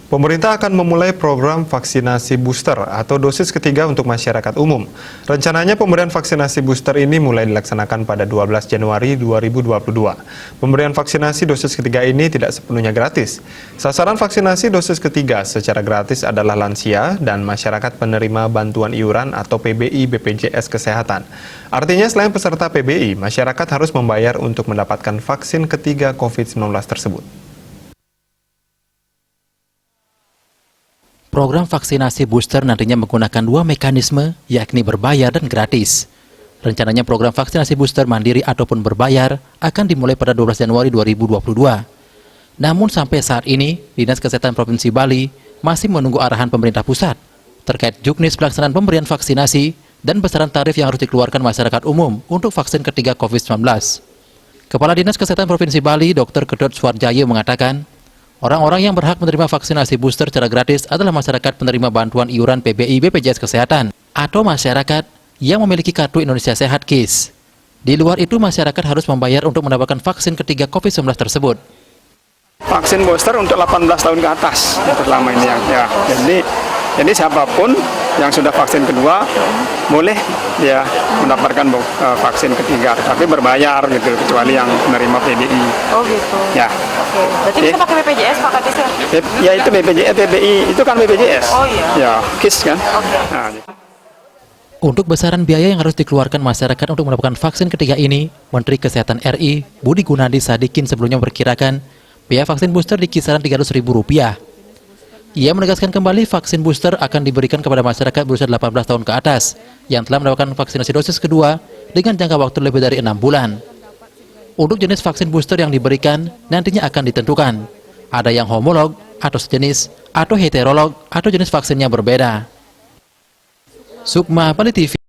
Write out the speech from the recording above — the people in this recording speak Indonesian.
Pemerintah akan memulai program vaksinasi booster atau dosis ketiga untuk masyarakat umum. Rencananya pemberian vaksinasi booster ini mulai dilaksanakan pada 12 Januari 2022. Pemberian vaksinasi dosis ketiga ini tidak sepenuhnya gratis. Sasaran vaksinasi dosis ketiga secara gratis adalah lansia dan masyarakat penerima bantuan iuran atau PBI BPJS Kesehatan. Artinya selain peserta PBI, masyarakat harus membayar untuk mendapatkan vaksin ketiga COVID-19 tersebut. Program vaksinasi booster nantinya menggunakan dua mekanisme, yakni berbayar dan gratis. Rencananya program vaksinasi booster mandiri ataupun berbayar akan dimulai pada 12 Januari 2022. Namun sampai saat ini, Dinas Kesehatan Provinsi Bali masih menunggu arahan pemerintah pusat terkait juknis pelaksanaan pemberian vaksinasi dan besaran tarif yang harus dikeluarkan masyarakat umum untuk vaksin ketiga COVID-19. Kepala Dinas Kesehatan Provinsi Bali, Dr. Kedot Suarjaya mengatakan, orang-orang yang berhak menerima vaksinasi booster secara gratis adalah masyarakat penerima bantuan iuran PBI BPJS Kesehatan atau masyarakat yang memiliki kartu Indonesia Sehat KIS. Di luar itu, masyarakat harus membayar untuk mendapatkan vaksin ketiga COVID-19 tersebut. Vaksin booster untuk 18 tahun ke atas selama ini ya. Jadi siapapun yang sudah vaksin kedua boleh ya mendapatkan vaksin ketiga, tapi berbayar gitu, kecuali yang menerima PBI. Oh gitu. Ya. Oke. Berarti bisa pakai BPJS Pak Kadis ya? Ya itu BPJS, PBI itu kan BPJS. Oh iya. Ya, KIS kan. Oke. Nah, gitu. Untuk besaran biaya yang harus dikeluarkan masyarakat untuk mendapatkan vaksin ketiga ini, Menteri Kesehatan RI Budi Gunadi Sadikin sebelumnya memperkirakan biaya vaksin booster di kisaran Rp300.000. Ia menegaskan kembali vaksin booster akan diberikan kepada masyarakat berusia 18 tahun ke atas yang telah mendapatkan vaksinasi dosis kedua dengan jangka waktu lebih dari 6 bulan. Untuk jenis vaksin booster yang diberikan nantinya akan ditentukan. Ada yang homolog atau sejenis atau heterolog atau jenis vaksinnya berbeda. Sukma, Bali TV.